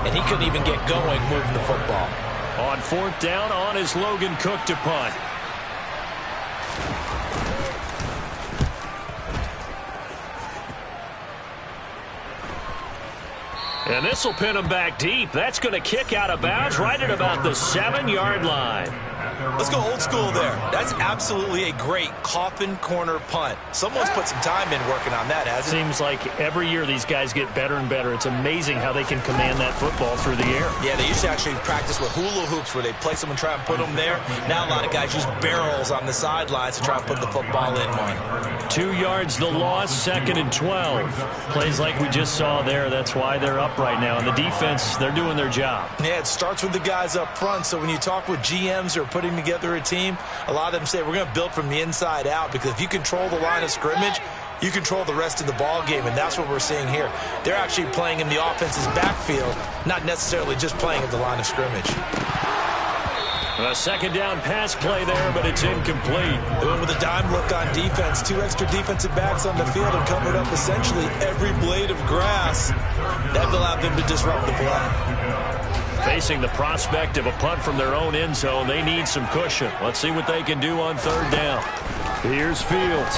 and he couldn't even get going moving the football. On 4th down, on is Logan Cook to punt. And this will pin him back deep. That's going to kick out of bounds right at about the 7-yard line. Let's go old school there. That's absolutely a great coffin corner punt. Someone's put some time in working on that, hasn't it? Seems like every year these guys get better and better. It's amazing how they can command that football through the air. Yeah, they used to actually practice with hula hoops where they place them and try and put them there. Now a lot of guys use barrels on the sidelines to try and put the football in one. 2 yards the loss, 2nd and 12. Plays like we just saw there. That's why they're up right now. And the defense, they're doing their job. Yeah, it starts with the guys up front. So when you talk with GMs or putting together a team, a lot of them say we're going to build from the inside out, because if you control the line of scrimmage, you control the rest of the ball game, and that's what we're seeing here. They're actually playing in the offense's backfield, not necessarily just playing at the line of scrimmage. A 2nd down pass play there, but it's incomplete. They went with a dime look on defense. 2 extra defensive backs on the field and covered up essentially every blade of grass. That allowed them to disrupt the play. Facing the prospect of a punt from their own end zone, they need some cushion. Let's see what they can do on 3rd down. Here's Fields.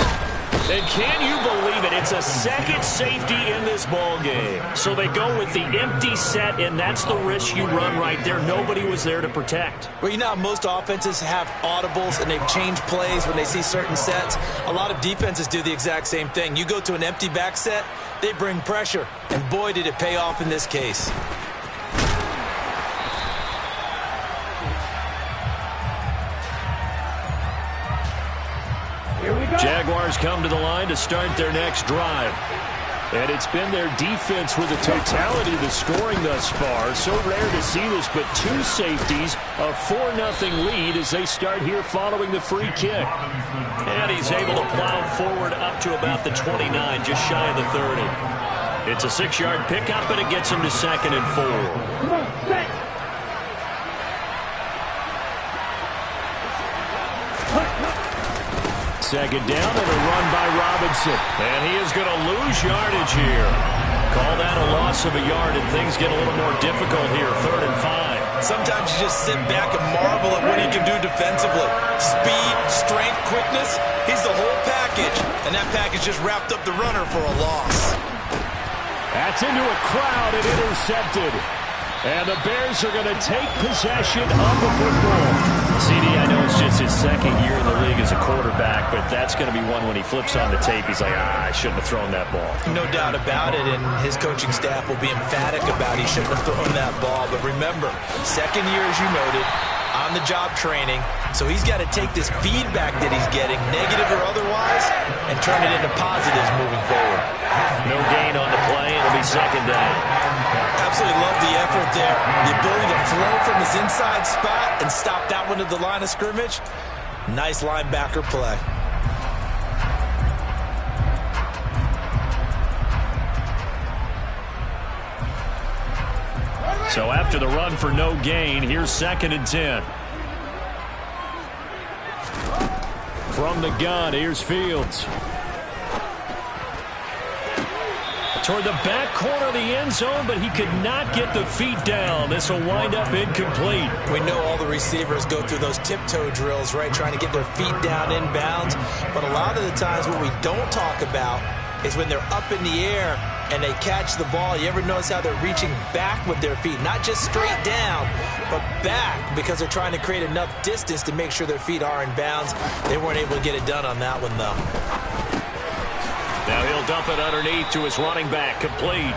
And can you believe it? It's a second safety in this ball game. So they go with the empty set, and that's the risk you run right there. Nobody was there to protect. Well, you know how most offenses have audibles and they've changed plays when they see certain sets? A lot of defenses do the exact same thing. You go to an empty back set, they bring pressure. And boy, did it pay off in this case. Jaguars come to the line to start their next drive. And it's been their defense with the totality of the scoring thus far. So rare to see this, but 2 safeties, a 4-0 lead as they start here following the free kick. And he's able to plow forward up to about the 29, just shy of the 30. It's a 6-yard pickup, and it gets him to 2nd and 4. Second down and a run by Robinson. And he is going to lose yardage here. Call that a loss of a yard, and things get a little more difficult here. 3rd and 5. Sometimes you just sit back and marvel at what he can do defensively. Speed, strength, quickness. He's the whole package. And that package just wrapped up the runner for a loss. That's into a crowd and intercepted. And the Bears are going to take possession of the football. CD, I know it's just his 2nd year in the league as a quarterback, but that's going to be one when he flips on the tape. He's like, I shouldn't have thrown that ball. No doubt about it, and his coaching staff will be emphatic about he shouldn't have thrown that ball. But remember, 2nd year, as you noted, on-the-job training. So he's got to take this feedback that he's getting, negative or otherwise, and turn it into positives moving forward. No gain on the play. It'll be 2nd down. Absolutely love the effort there. The ability to flow from his inside spot and stop that one at the line of scrimmage. Nice linebacker play. So after the run for no gain, here's 2nd and 10. From the gun, here's Fields. Toward the back corner of the end zone, but he could not get the feet down. This will wind up incomplete. We know all the receivers go through those tiptoe drills, right, trying to get their feet down inbounds. But a lot of the times what we don't talk about is when they're up in the air and they catch the ball. You ever notice how they're reaching back with their feet? Not just straight down, but back, because they're trying to create enough distance to make sure their feet are in bounds. They weren't able to get it done on that one, though. Now he'll dump it underneath to his running back, complete.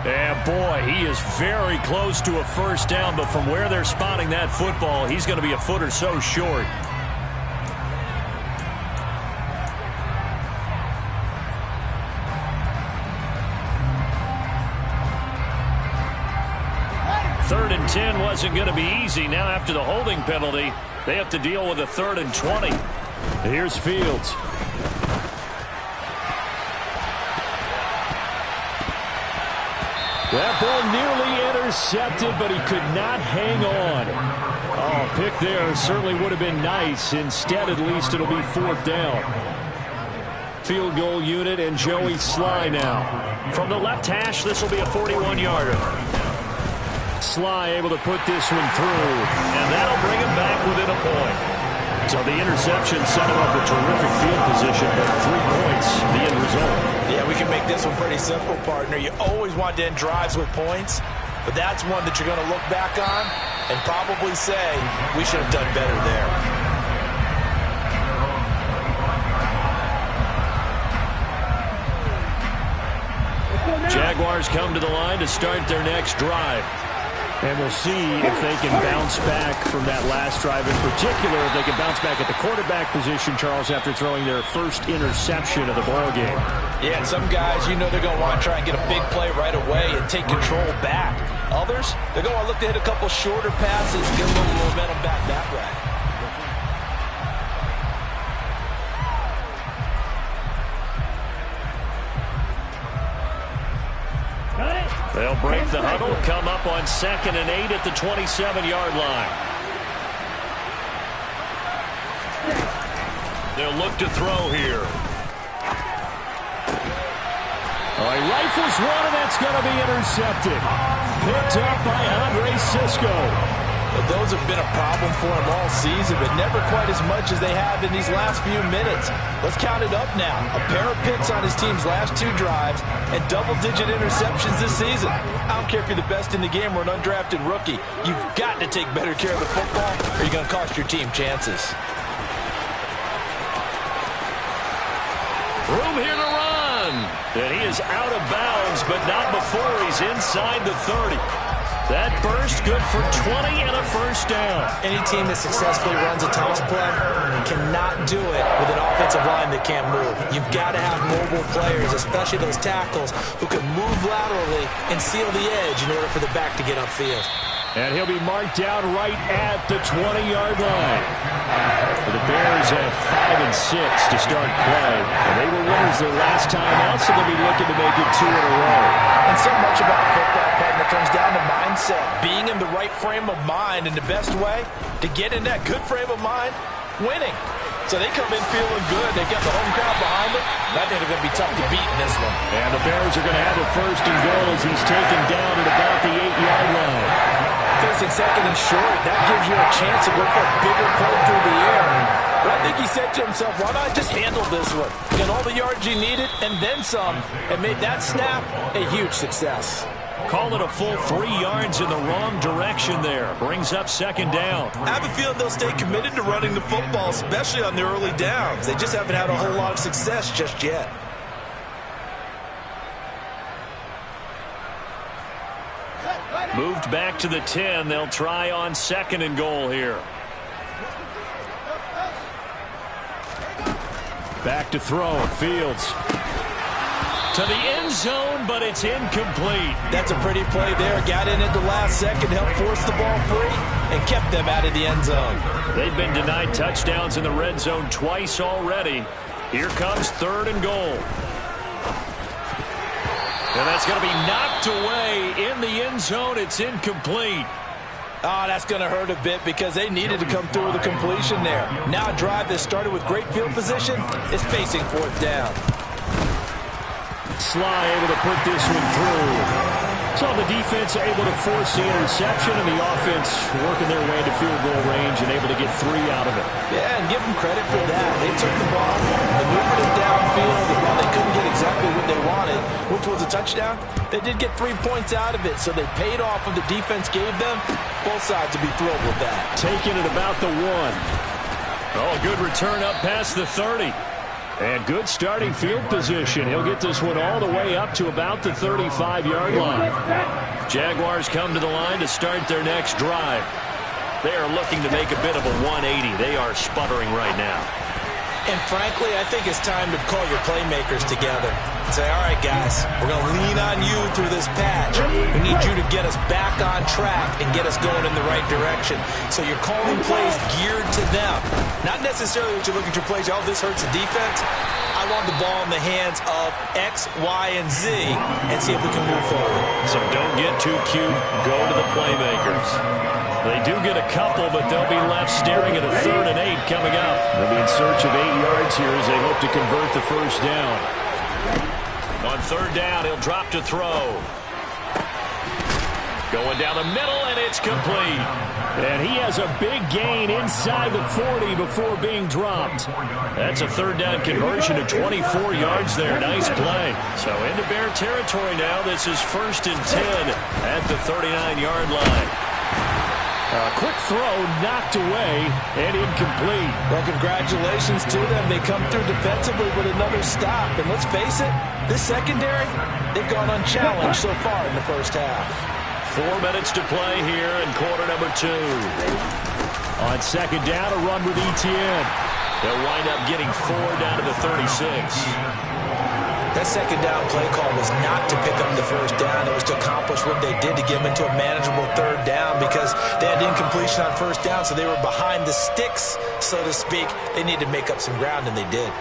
And boy, he is very close to a 1st down, but from where they're spotting that football, he's going to be a foot or so short. Third and 10 wasn't going to be easy. Now after the holding penalty, they have to deal with a 3rd and 20. Here's Fields. That ball nearly intercepted, but he could not hang on. Oh, pick there certainly would have been nice. Instead, at least it'll be 4th down. Field goal unit and Joey Sly now. From the left hash, this will be a 41-yarder. Sly able to put this one through, and that'll bring him back within a point. So the interception set him up a terrific field position, but 3 points, the end result. Yeah, we can make this one pretty simple, partner. You always want to end drives with points, but that's one that you're going to look back on and probably say, we should have done better there. Jaguars come to the line to start their next drive. And we'll see if they can bounce back from that last drive in particular, if they can bounce back at the quarterback position, Charles, after throwing their first interception of the ballgame. Yeah, and some guys, you know they're going to want to try and get a big play right away and take control back. Others, they're going to look to hit a couple shorter passes and get a little momentum back that way. They'll break the huddle, come up on 2nd and 8 at the 27-yard line. They'll look to throw here. He rifles one, and that's going to be intercepted. Picked up by Andre Cisco. But those have been a problem for him all season, but never quite as much as they have in these last few minutes. Let's count it up now. A pair of picks on his team's last 2 drives and double-digit interceptions this season. I don't care if you're the best in the game or an undrafted rookie. You've got to take better care of the football or you're going to cost your team chances. Room here to run. And he is out of bounds, but not before he's inside the 30. That burst good for 20 and a first down. Any team that successfully runs a toss play cannot do it with an offensive line that can't move. You've got to have mobile players, especially those tackles, who can move laterally and seal the edge in order for the back to get upfield. And he'll be marked down right at the 20-yard line. The Bears have 5 and 6 to start play. And they were winners their last time out, so they'll be looking to make it 2 in a row. And so much about football, partner, comes down to mindset. Being in the right frame of mind, and the best way to get in that good frame of mind, winning. So they come in feeling good. They've got the home crowd behind them. I think they're going to be tough to beat in this one. And the Bears are going to have a first and goal as he's taken down at about the 8-yard line. Facing 2nd and short, that gives you a chance to go for a bigger play through the air. But I think he said to himself, why not just handle this one? Get all the yards you needed and then some, and made that snap a huge success. Call it a full 3 yards in the wrong direction there. Brings up 2nd down. I have a feeling they'll stay committed to running the football, especially on their early downs. They just haven't had a whole lot of success just yet. Moved back to the 10. They'll try on 2nd and goal here. Back to throw. Fields to the end zone, but it's incomplete. That's a pretty play there. Got in at the last second, helped force the ball free, and kept them out of the end zone. They've been denied touchdowns in the red zone twice already. Here comes 3rd and goal. And that's going to be knocked away in the end zone. It's incomplete. Oh, that's going to hurt a bit because they needed to come through with a completion there. Now a drive that started with great field position is facing 4th down. Sly able to put this one through. So the defense able to force the interception, and the offense working their way to field goal range and able to get 3 out of it. Yeah, and give them credit for that. They took the ball, maneuvered it downfield, and while they couldn't get exactly what they wanted, which was a touchdown, they did get 3 points out of it, so they paid off what the defense gave them. Both sides will be thrilled with that. Taking it about the 1. Oh, good return up past the 30. And good starting field position. He'll get this one all the way up to about the 35-yard line. Jaguars come to the line to start their next drive. They are looking to make a bit of a 180. They are sputtering right now. And frankly, I think it's time to call your playmakers together. Say, all right, guys, we're going to lean on you through this patch. We need you to get us back on track and get us going in the right direction. So you're calling plays geared to them. Not necessarily what you look at your plays, oh, this hurts the defense. I want the ball in the hands of X, Y, and Z and see if we can move forward. So don't get too cute. Go to the playmakers. They do get a couple, but they'll be left staring at a 3rd and 8 coming up. They'll be in search of 8 yards here as they hope to convert the first down. On 3rd down, he'll drop to throw. Going down the middle, and it's complete. And he has a big gain inside the 40 before being dropped. That's a third down conversion of 24 yards there. Nice play. So into Bear territory now. This is 1st and 10 at the 39-yard line. A quick throw knocked away and incomplete. Well, congratulations to them. They come through defensively with another stop. And let's face it, this secondary, they've gone unchallenged so far in the first half. 4 minutes to play here in quarter number 2. On second down, a run with Etienne. They'll wind up getting 4 down to the 36. That second down play call was not to pick up the first down. It was to accomplish what they did to get them into a manageable third down because they had incompletion on first down, so they were behind the sticks, so to speak. They needed to make up some ground, and they did.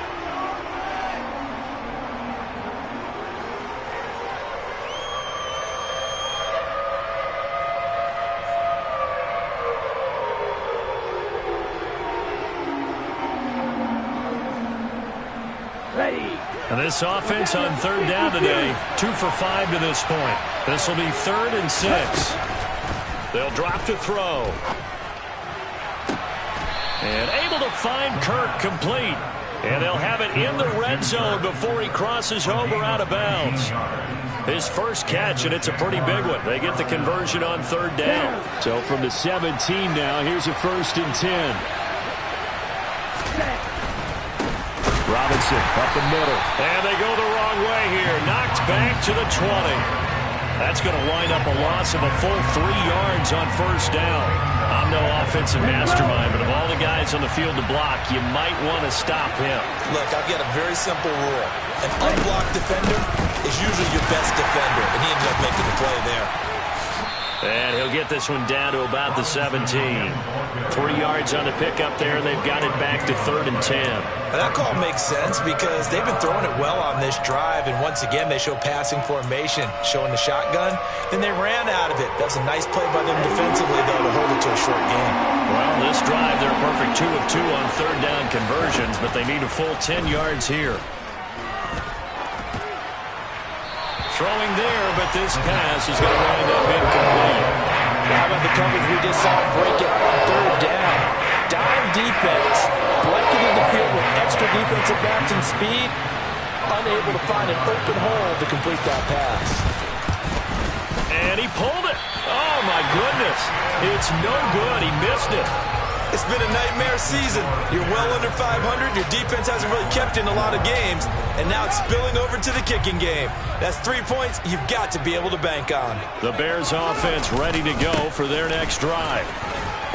And this offense on third down today, 2 for 5 to this point. This will be 3rd and 6. They'll drop to throw. And able to find Kirk complete. And they'll have it in the red zone before he crosses over out of bounds. His first catch, and it's a pretty big one. They get the conversion on third down. So from the 17 now, here's a 1st and 10. Robinson up the middle. And they go the wrong way here. Knocked back to the 20. That's going to wind up a loss of a full 3 yards on first down. I'm no offensive mastermind, but of all the guys on the field to block, you might want to stop him. Look, I've got a very simple rule. An unblocked defender is usually your best defender, and he ended up making the play there. And he'll get this one down to about the 17. 3 yards on the pickup there, and they've got it back to 3rd and 10. And that call makes sense because they've been throwing it well on this drive, and once again they show passing formation, showing the shotgun. Then they ran out of it. That's a nice play by them defensively, though, to hold it to a short game. Well, this drive, they're a perfect 2 of 2 on third down conversions, but they need a full 10 yards here. Throwing there, but this pass is going to wind up incomplete. How about the coverage we just saw break it on third down? Dime defense, blanketed the field with extra defensive backs and speed, unable to find an open hole to complete that pass. And he pulled it. Oh, my goodness. It's no good. He missed it. It's been a nightmare season. You're well under 500. Your defense hasn't really kept in a lot of games. And now it's spilling over to the kicking game. That's 3 points you've got to be able to bank on. The Bears offense ready to go for their next drive.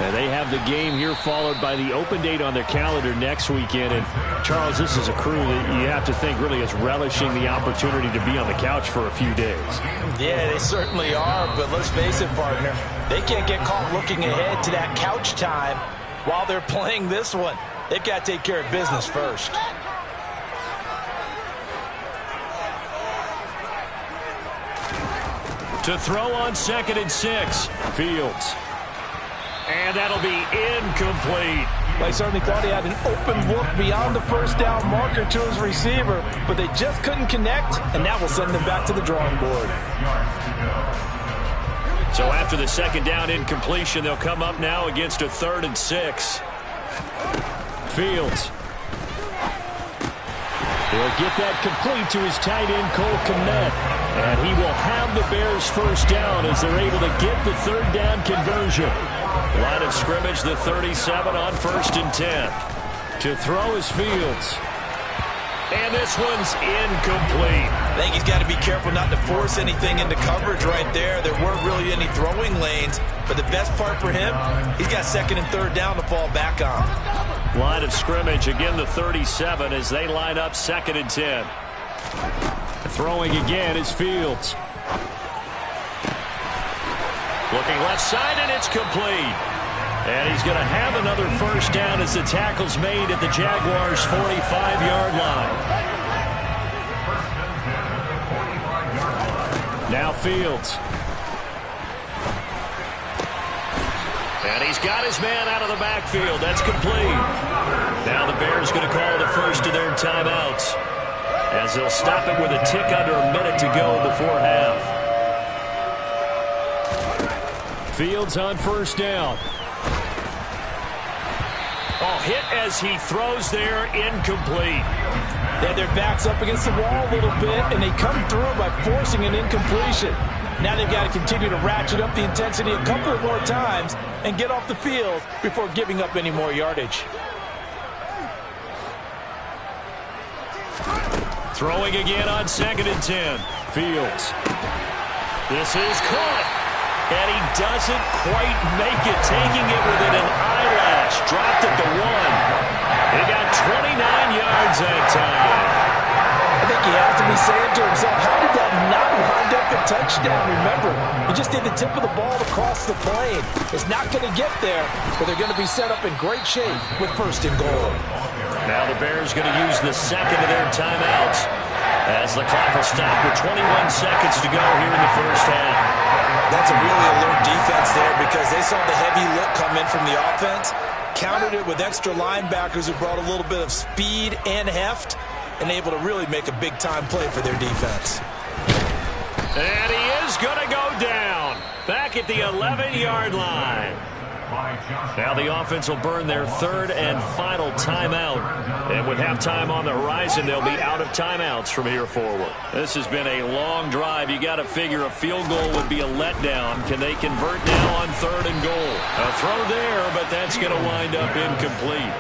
And they have the game here followed by the open date on their calendar next weekend. And, Charles, this is a crew that you have to think really is relishing the opportunity to be on the couch for a few days. Yeah, they certainly are. But let's face it, partner, they can't get caught looking ahead to that couch time while they're playing this one. They've got to take care of business first. To throw on 2nd and 6, Fields. And that'll be incomplete. Well, he certainly thought he had an open look beyond the first down marker to his receiver, but they just couldn't connect, and that will send them back to the drawing board. So after the second down incompletion, they'll come up now against a 3rd and 6. Fields. He'll get that complete to his tight end, Cole Kmet. And he will have the Bears first down as they're able to get the third down conversion. Line of scrimmage, the 37 on 1st and 10. To throw is Fields. And this one's incomplete. I think he's got to be careful not to force anything into coverage right there. There weren't really any throwing lanes. But the best part for him, he's got 2nd and 3rd down to fall back on. Line of scrimmage, again the 37 as they line up 2nd and 10. Throwing again is Fields. Looking left side, and it's complete. And he's going to have another first down as the tackle's made at the Jaguars' 45-yard line. Now Fields. And he's got his man out of the backfield. That's complete. Now the Bears going to call the first of their timeouts, as they'll stop it with a tick under a minute to go before half. Fields on first down. Oh, hit as he throws there, incomplete. They had their backs up against the wall a little bit, and they come through by forcing an incompletion. Now they've got to continue to ratchet up the intensity a couple of more times and get off the field before giving up any more yardage. Throwing again on 2nd and 10. Fields. This is caught. And he doesn't quite make it, taking it within an eyelash. Dropped at the 1. He got 29 yards that time. I think he has to be saying to himself, how did that not wind up a touchdown? Remember, he just did the tip of the ball across the plane. It's not going to get there, but they're going to be set up in great shape with 1st and goal. Now the Bears going to use the second of their timeouts as the clock will stop with 21 seconds to go here in the first half. That's a really alert defense there because they saw the heavy look come in from the offense, countered it with extra linebackers who brought a little bit of speed and heft, and able to really make a big-time play for their defense. And he is going to go down back at the 11-yard line. Now the offense will burn their 3rd and final timeout. And with halftime on the horizon, they'll be out of timeouts from here forward. This has been a long drive. You got to figure a field goal would be a letdown. Can they convert now on 3rd and goal? A throw there, but that's going to wind up incomplete.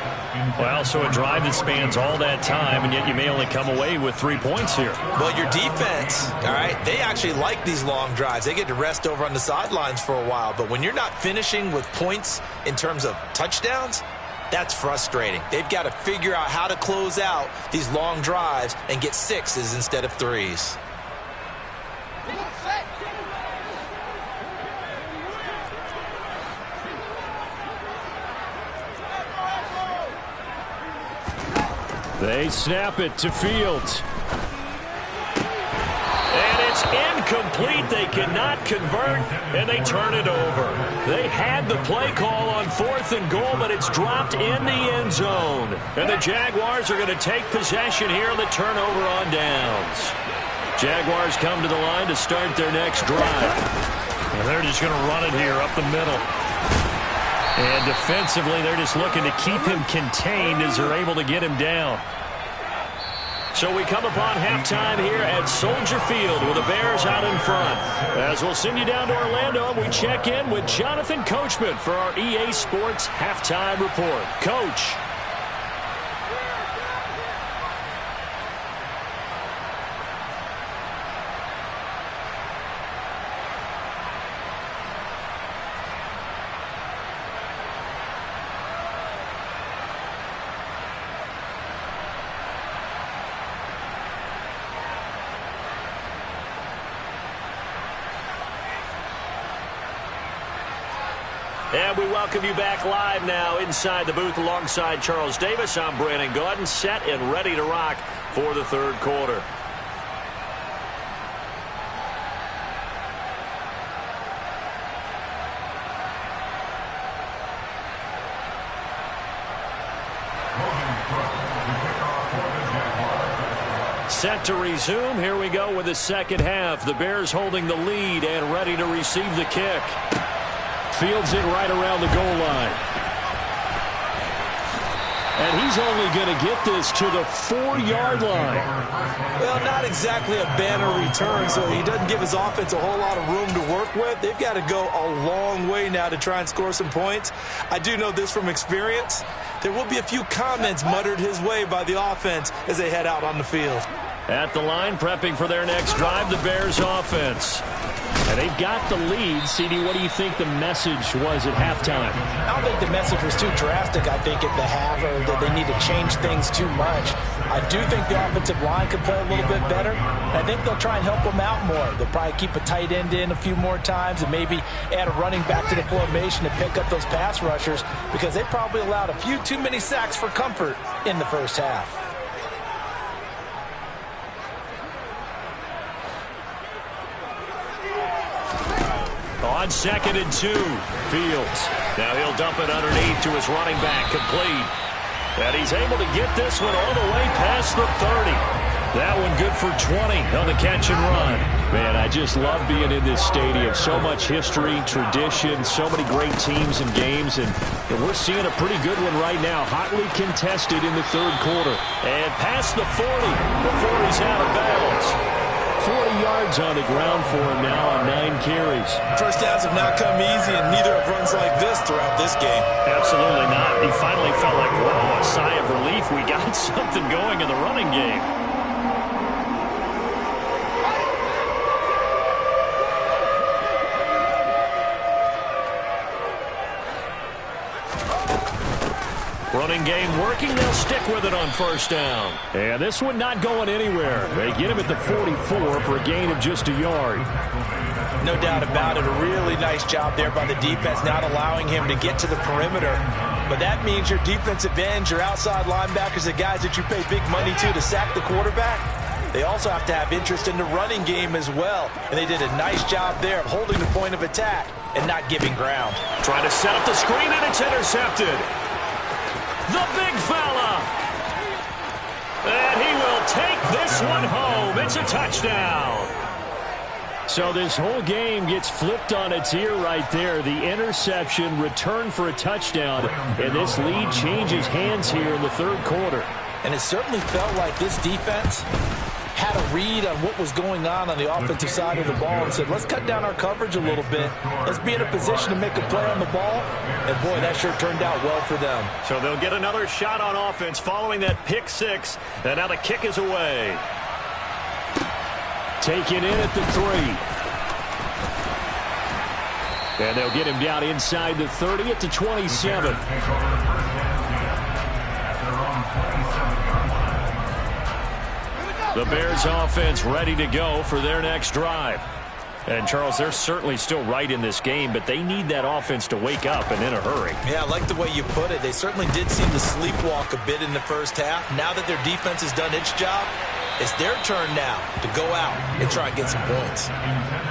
Well, so a drive that spans all that time, and yet you may only come away with 3 points here. Well, your defense, all right, they actually like these long drives. They get to rest over on the sidelines for a while. But when you're not finishing with points in terms of touchdowns, that's frustrating. They've got to figure out how to close out these long drives and get 6s instead of 3s. They snap it to Fields. And it's incomplete. They cannot convert, and they turn it over. They had the play call on 4th and goal, but it's dropped in the end zone. And the Jaguars are going to take possession here on the turnover on downs. Jaguars come to the line to start their next drive. And they're just going to run it here up the middle. And defensively, they're just looking to keep him contained as they're able to get him down. So we come upon halftime here at Soldier Field with the Bears out in front. As we'll send you down to Orlando, we check in with Jonathan Coachman for our EA Sports Halftime Report. Coach. And we welcome you back live now inside the booth alongside Charles Davis. I'm Brandon Gordon, set and ready to rock for the 3rd quarter. Set to resume. Here we go with the second half. The Bears holding the lead and ready to receive the kick. Fields it right around the goal line. And he's only going to get this to the 4-yard line. Well, not exactly a banner return, so he doesn't give his offense a whole lot of room to work with. They've got to go a long way now to try and score some points. I do know this from experience. There will be a few comments muttered his way by the offense as they head out on the field. At the line, prepping for their next drive, the Bears offense. And they've got the lead. CD, what do you think the message was at halftime? I don't think the message was too drastic, I think, at the half, or that they need to change things too much. I do think the offensive line could play a little bit better. I think they'll try and help them out more. They'll probably keep a tight end in a few more times and maybe add a running back to the formation to pick up those pass rushers because they probably allowed a few too many sacks for comfort in the first half. On 2nd and 2, Fields. Now he'll dump it underneath to his running back, complete. And he's able to get this one all the way past the 30. That one good for 20 on the catch and run. Man, I just love being in this stadium. So much history, tradition, so many great teams and games, and we're seeing a pretty good one right now. Hotly contested in the third quarter. And past the 40 before he's out of bounds. 40 yards on the ground for him now on 9 carries. First downs have not come easy, and neither have runs like this throughout this game. Absolutely not. He finally felt like, whoa, a sigh of relief. We got something going in the running game. Running game working. They'll stick with it on first down. And this one not going anywhere. They get him at the 44 for a gain of just a yard. No doubt about it. A really nice job there by the defense, not allowing him to get to the perimeter. But that means your defensive ends, your outside linebackers, the guys that you pay big money to sack the quarterback, they also have to have interest in the running game as well. And they did a nice job there of holding the point of attack and not giving ground. Trying to set up the screen, and it's intercepted. The big fella. And he will take this one home. It's a touchdown. So this whole game gets flipped on its ear right there. The interception, return for a touchdown, and this lead changes hands here in the third quarter. And it certainly felt like this defense had a read on what was going on the offensive side of the ball and said, let's cut down our coverage a little bit. Let's be in a position to make a play on the ball. And, boy, that sure turned out well for them. So they'll get another shot on offense following that pick six. And now the kick is away. Taken in at the 3. And they'll get him down inside the 30 at the 27. The Bears offense ready to go for their next drive. And, Charles, they're certainly still right in this game, but they need that offense to wake up and in a hurry. Yeah, I like the way you put it. They certainly did seem to sleepwalk a bit in the first half. Now that their defense has done its job, it's their turn now to go out and try and get some points.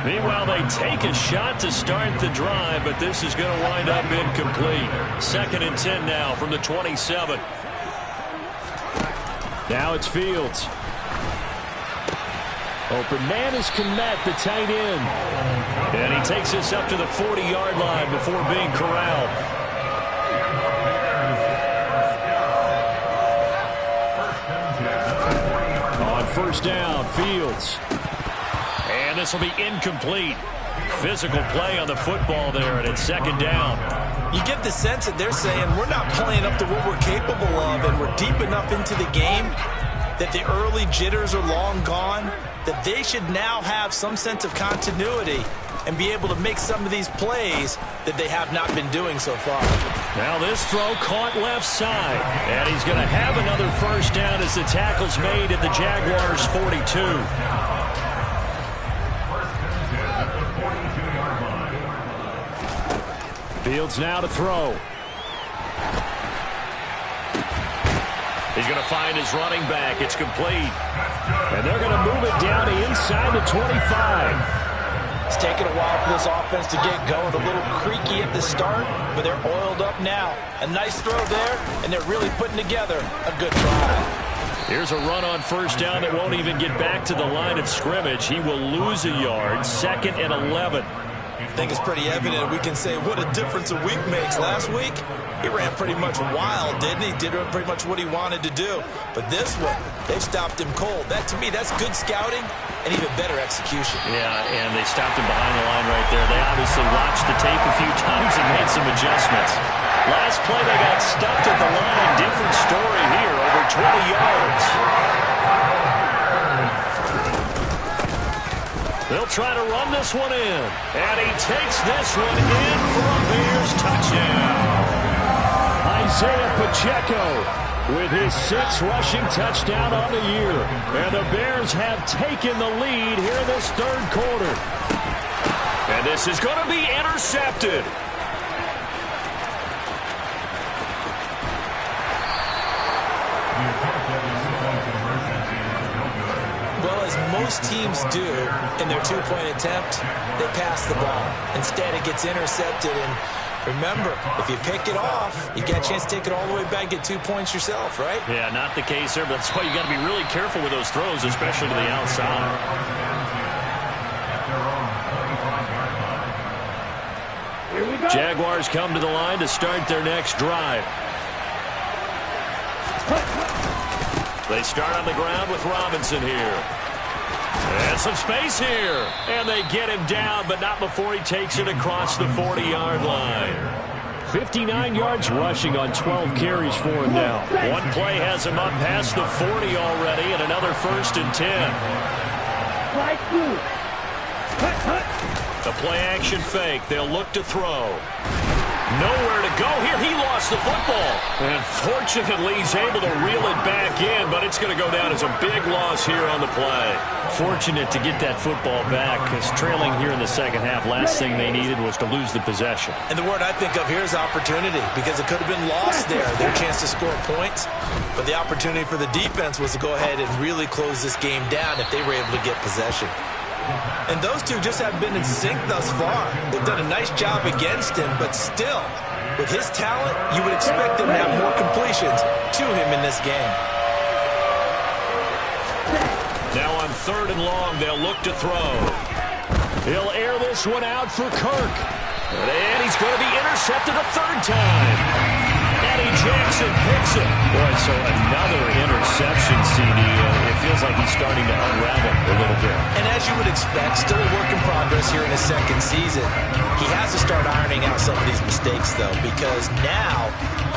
Meanwhile, they take a shot to start the drive, but this is going to wind up incomplete. 2nd and 10 now from the 27. Now it's Fields. Open man is Kmet, the tight end. And he takes us up to the 40-yard line before being corralled. On first down, Fields. And this will be incomplete. Physical play on the football there, and it's 2nd down. You get the sense that they're saying we're not playing up to what we're capable of, and we're deep enough into the game that the early jitters are long gone, that they should now have some sense of continuity and be able to make some of these plays that they have not been doing so far. Now this throw caught left side, and he's going to have another first down as the tackle's made at the Jaguars' 42. Fields now to throw. He's going to find his running back. It's complete. And they're going to move it down to inside the 25. It's taken a while for this offense to get going. A little creaky at the start, but they're oiled up now. A nice throw there, and they're really putting together a good drive. Here's a run on first down that won't even get back to the line of scrimmage. He will lose a yard. 2nd and 11. I think it's pretty evident we can say what a difference a week makes. Last week, he ran pretty much wild, didn't he? Did pretty much what he wanted to do. But this one, they've stopped him cold. That, to me, that's good scouting and even better execution. Yeah, and they stopped him behind the line right there. They obviously watched the tape a few times and made some adjustments. Last play, they got stuffed at the line. Different story here, over 20 yards. They'll try to run this one in. And he takes this one in for a Bears touchdown. Isaiah Pacheco with his 6th rushing touchdown on the year. And the Bears have taken the lead here in this third quarter. And this is going to be intercepted. Well, as most teams do in their two-point attempt, they pass the ball. Instead, it gets intercepted, and Remember, if you pick it off, you get a chance to take it all the way back, get 2 points yourself, right? Yeah, not the case there, but that's why you got to be really careful with those throws, especially to the outside. Jaguars come to the line to start their next drive. They start on the ground with Robinson here. And some space here. And they get him down, but not before he takes it across the 40-yard line. 59 yards rushing on 12 carries for him now. One play has him up past the 40 already, and another 1st and 10. The play-action fake. They'll look to throw. Nowhere to go here. He lost the football. And fortunately, he's able to reel it back in, but it's going to go down as a big loss here on the play. Fortunate to get that football back, because trailing here in the second half, last thing they needed was to lose the possession. And the word I think of here is opportunity, because it could have been lost there, their chance to score points. But the opportunity for the defense was to go ahead and really close this game down if they were able to get possession. And those two just haven't been in sync thus far. They've done a nice job against him, but still, with his talent, you would expect him to have more completions to him in this game. Now on 3rd and long, they'll look to throw. He'll air this one out for Kirk. And he's going to be intercepted a 3rd time. Eddie Jackson picks it. Boy, so another interception, CD. It feels like he's starting to unravel a little bit. And as you would expect, still a work in progress here in his second season. He has to start ironing out some of these mistakes, though, because now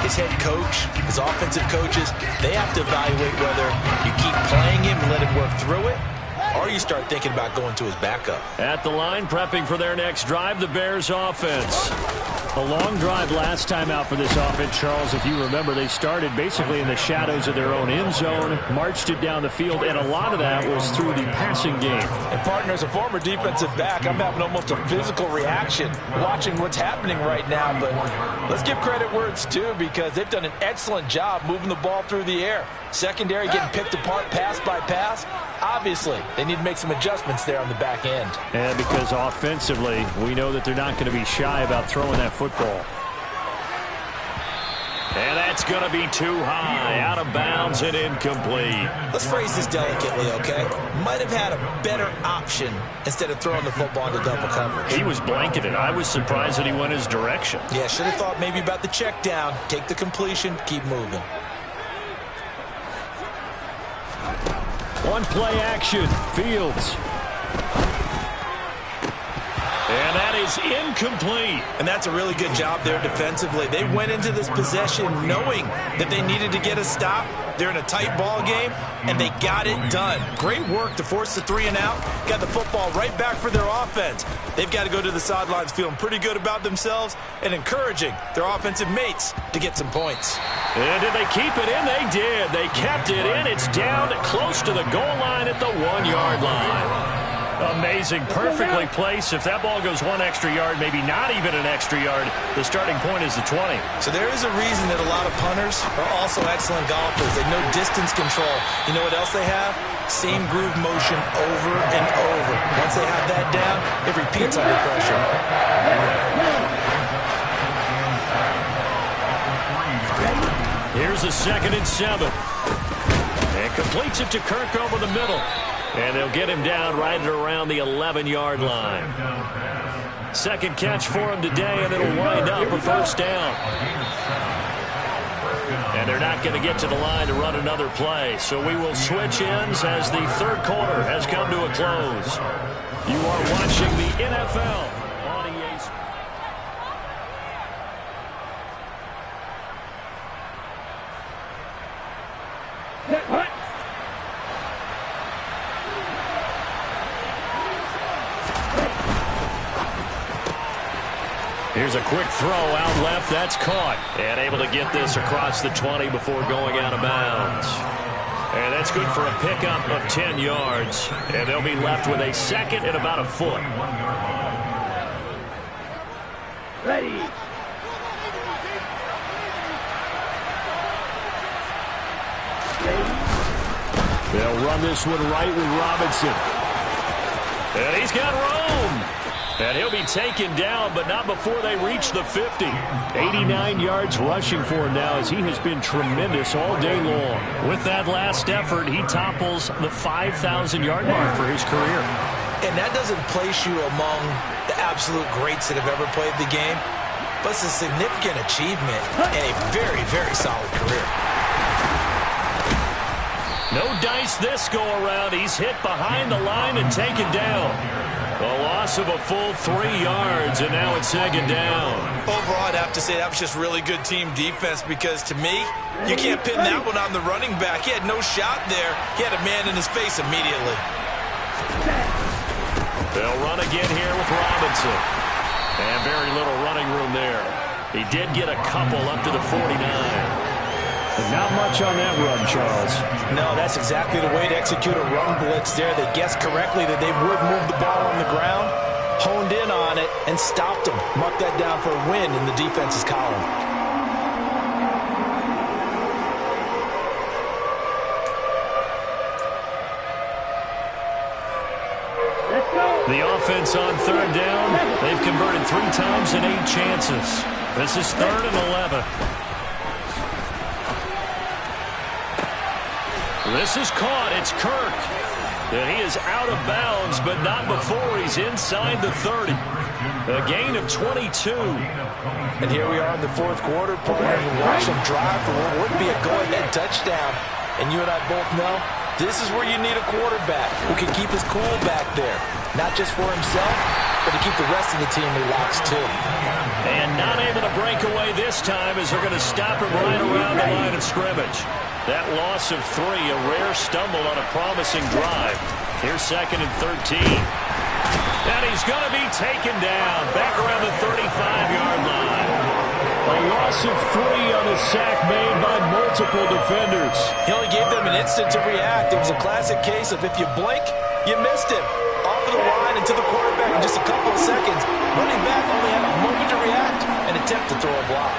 his head coach, his offensive coaches, they have to evaluate whether you keep playing him and let him work through it, or you start thinking about going to his backup. At the line, prepping for their next drive, the Bears offense. A long drive last time out for this offense, Charles. If you remember, they started basically in the shadows of their own end zone, marched it down the field, and a lot of that was through the passing game. And, partner, as a former defensive back, I'm having almost a physical reaction watching what's happening right now. But let's give credit where it's due, because they've done an excellent job moving the ball through the air. Secondary getting picked apart pass by pass. Obviously, they need to make some adjustments there on the back end. And because offensively, we know that they're not going to be shy about throwing that football. And that's going to be too high, out of bounds and incomplete. Let's phrase this delicately, okay? Might have had a better option instead of throwing the football into double coverage. He was blanketed. I was surprised that he went his direction. Yeah, should have thought maybe about the check down, take the completion, keep moving. One play action, Fields. And that is incomplete. And that's a really good job there defensively. They went into this possession knowing that they needed to get a stop. They're in a tight ball game, and they got it done. Great work to force the 3 and out. Got the football right back for their offense. They've got to go to the sidelines feeling pretty good about themselves and encouraging their offensive mates to get some points. And did they keep it in? They did. They kept it in. It's down close to the goal line at the 1-yard line. Amazing. Perfectly placed. If that ball goes 1 extra yard, maybe not even an extra yard, the starting point is the 20. So there is a reason that a lot of punters are also excellent golfers. They know distance control. You know what else they have? Same groove motion over and over. Once they have that down, it repeats under pressure. Here's a 2nd and 7. And completes it to Kirk over the middle. And they'll get him down right at around the 11-yard line. Second catch for him today, and it'll wind up a 1st down. And they're not going to get to the line to run another play. So we will switch ends as the 3rd quarter has come to a close. You are watching the NFL on EA Sports. Here's a quick throw out left. That's caught. And able to get this across the 20 before going out of bounds. And that's good for a pickup of 10 yards. And they'll be left with a 2nd and about a foot. Ready. They'll run this one right with Robinson. And he's got room. And he'll be taken down, but not before they reach the 50. 89 yards rushing for him now as he has been tremendous all day long. With that last effort, he topples the 5,000-yard mark for his career. And that doesn't place you among the absolute greats that have ever played the game, but it's a significant achievement and a very, very solid career. No dice this go-around. He's hit behind the line and taken down. A loss of a full 3 yards, and now it's second down. Overall, I'd have to say that was just really good team defense because, to me, you can't pin that one on the running back. He had no shot there. He had a man in his face immediately. They'll run again here with Robinson. And very little running room there. He did get a couple up to the 49. Not much on that run, Charles. No, that's exactly the way to execute a run blitz there. They guessed correctly that they would move the ball on the ground, honed in on it, and stopped them. Mark that down for a win in the defense's column. The offense on third down, they've converted 3 times in 8 chances. This is 3rd and 11. This is caught. It's Kirk. And he is out of bounds, but not before he's inside the 30. A gain of 22. And here we are in the 4th quarter, partner, and watch them drive for what would be a go-ahead touchdown. And you and I both know this is where you need a quarterback who can keep his cool back there. Not just for himself, but to keep the rest of the team relaxed too. And not able to break away this time as they're going to stop him right around the line of scrimmage. That loss of 3, a rare stumble on a promising drive. Here's 2nd and 13. And he's going to be taken down back around the 35-yard line. A loss of 3 on a sack made by multiple defenders. He only gave them an instant to react. It was a classic case of if you blink, you missed him. Off of the line and to the quarterback in just a couple of seconds. Running back only had a moment to react and attempt to throw a block.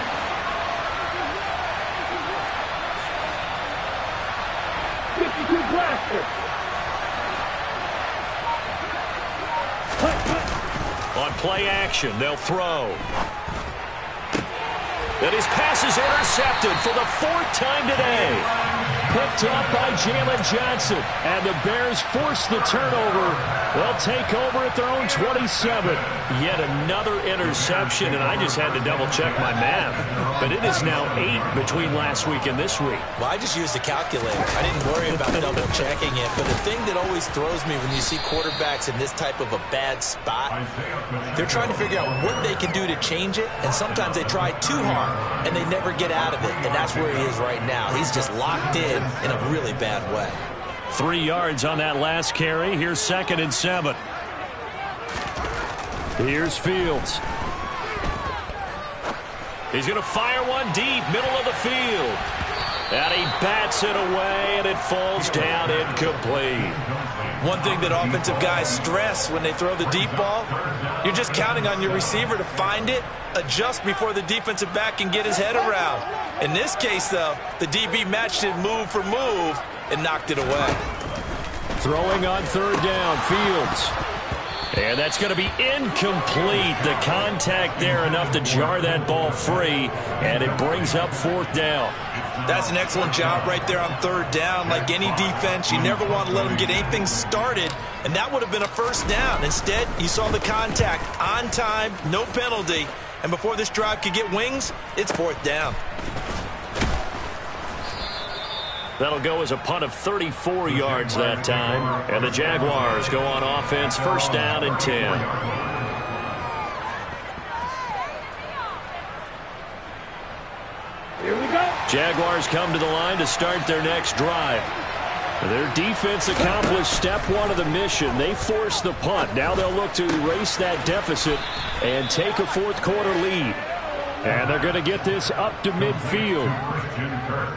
On play action, they'll throw. And his pass is intercepted for the 4th time today. Picked up by Jalen Johnson. And the Bears force the turnover. They'll take over at their own 27. Yet another interception, and I just had to double-check my math. But it is now 8 between last week and this week. Well, I just used a calculator. I didn't worry about double-checking it. But the thing that always throws me when you see quarterbacks in this type of a bad spot, they're trying to figure out what they can do to change it, and sometimes they try too hard, and they never get out of it. And that's where he is right now. He's just locked in a really bad way. 3 yards on that last carry. Here's 2nd and 7. Here's Fields. He's going to fire one deep, middle of the field. And he bats it away, and it falls down incomplete. One thing that offensive guys stress when they throw the deep ball, you're just counting on your receiver to find it, adjust before the defensive back can get his head around. In this case, though, the DB matched it move for move and knocked it away. Throwing on 3rd down, Fields. And that's going to be incomplete. The contact there enough to jar that ball free, and it brings up 4th down. That's an excellent job right there on 3rd down. Like any defense, you never want to let them get anything started, and that would have been a 1st down. Instead, you saw the contact on time, no penalty, and before this drive could get wings, it's 4th down. That'll go as a punt of 34 yards that time. And the Jaguars go on offense, 1st down and 10. Here we go. Jaguars come to the line to start their next drive. Their defense accomplished step 1 of the mission. They forced the punt. Now they'll look to erase that deficit and take a 4th quarter lead. And they're going to get this up to midfield.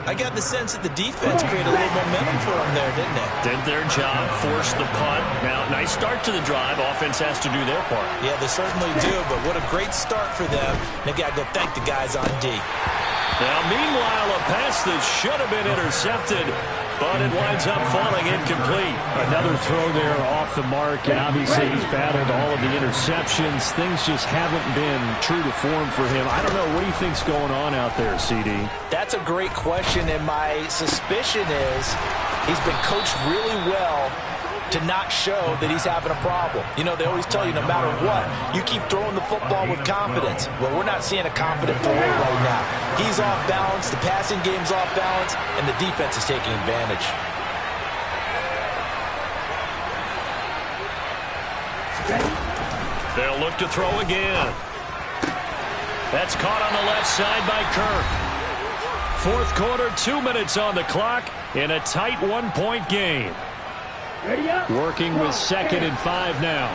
I got the sense that the defense created a little momentum for them there, didn't they? Did their job, forced the punt. Now, nice start to the drive. Offense has to do their part. Yeah, they certainly do, but what a great start for them. They got to go thank the guys on D. Now, meanwhile, a pass that should have been intercepted, but it winds up falling incomplete. Another throw there off the mark, and obviously he's battled all of the interceptions. Things just haven't been true to form for him. I don't know. What do you think's going on out there, CD? That's a great question, and my suspicion is he's been coached really well to not show that he's having a problem. You know, they always tell you no matter what, you keep throwing the football with confidence. Well, we're not seeing a confident thrower right now. He's off balance, the passing game's off balance, and the defense is taking advantage. They'll look to throw again. That's caught on the left side by Kirk. Fourth quarter, 2 minutes on the clock in a tight one-point game. Working with 2nd and 5 now.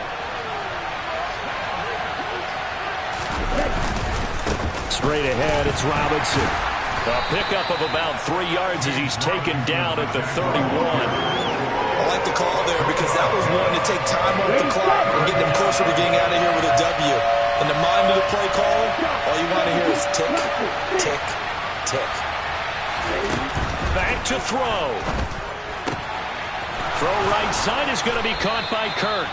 Straight ahead, it's Robinson. A pickup of about 3 yards as he's taken down at the 31. I like the call there because that was one to take time off the clock and get them closer to getting out of here with a W. In the mind of the play caller, all you want to hear is tick, tick, tick. Back to throw. Throw right side is going to be caught by Kirk.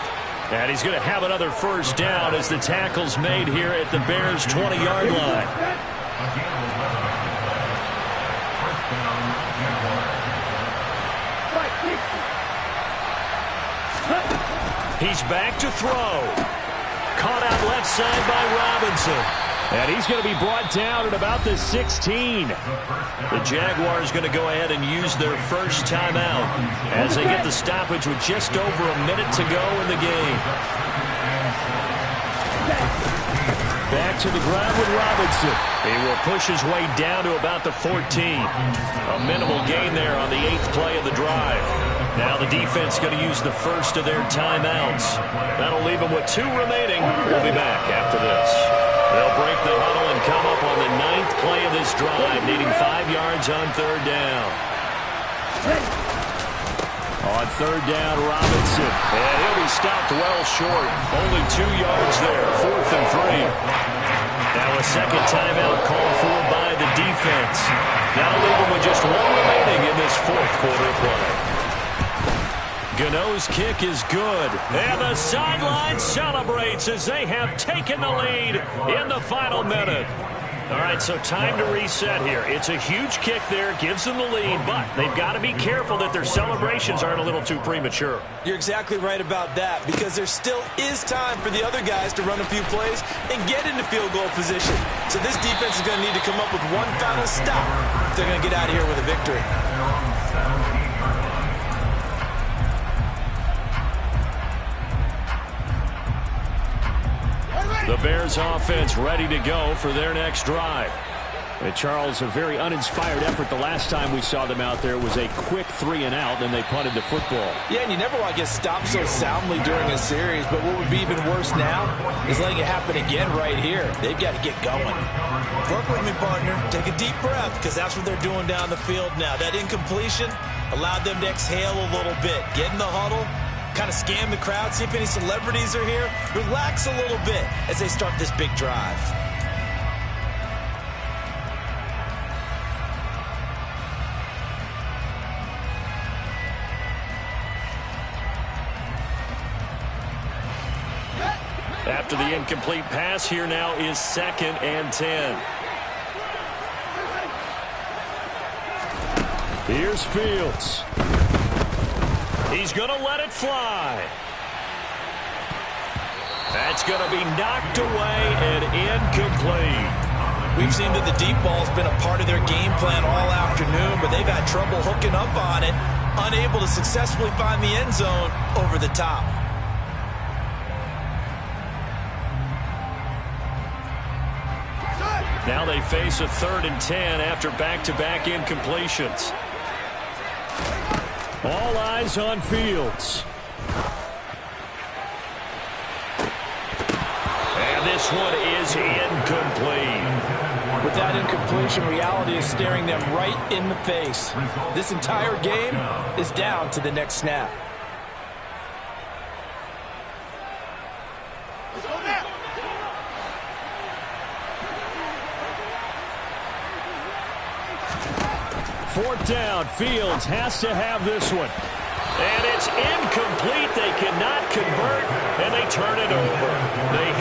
And he's going to have another first down as the tackle's made here at the Bears' 20-yard line. He's back to throw. Caught out left side by Robinson. And he's going to be brought down at about the 16. The Jaguars going to go ahead and use their first timeout as they get the stoppage with just over a minute to go in the game. Back to the ground with Robinson. He will push his way down to about the 14. A minimal gain there on the 8th play of the drive. Now the defense going to use the first of their timeouts. That'll leave them with 2 remaining. We'll be back after this. They'll break the huddle and come up on the 9th play of this drive, needing 5 yards on 3rd down. On 3rd down, Robinson. And he'll be stopped well short. Only 2 yards there, 4th and 3. Now a second timeout called for by the defense. That'll leave them with just 1 remaining in this 4th quarter play. Gano's kick is good. And the sideline celebrates as they have taken the lead in the final minute. All right, so time to reset here. It's a huge kick there, gives them the lead, but they've got to be careful that their celebrations aren't a little too premature. You're exactly right about that because there still is time for the other guys to run a few plays and get into field goal position. So this defense is going to need to come up with one final stop if they're going to get out of here with a victory. The Bears offense ready to go for their next drive. And Charles, a very uninspired effort. The last time we saw them out there was a quick 3 and out, then they punted the football. Yeah, and you never want to get stopped so soundly during a series, but what would be even worse now is letting it happen again right here. They've got to get going. Work with me, partner. Take a deep breath because that's what they're doing down the field now. That incompletion allowed them to exhale a little bit. Get in the huddle. Kind of scan the crowd, see if any celebrities are here. Relax a little bit as they start this big drive. After the incomplete pass, here now is 2nd and 10. Here's Fields. He's going to let it fly. That's going to be knocked away and incomplete. We've seen that the deep ball's been a part of their game plan all afternoon, but they've had trouble hooking up on it, unable to successfully find the end zone over the top. Now they face a 3rd and 10 after back-to-back incompletions. All eyes on Fields. And this one is incomplete. With that incompletion, reality is staring them right in the face. This entire game is down to the next snap. 4th down. Fields has to have this one. And it's incomplete. They cannot convert, and they turn it over. They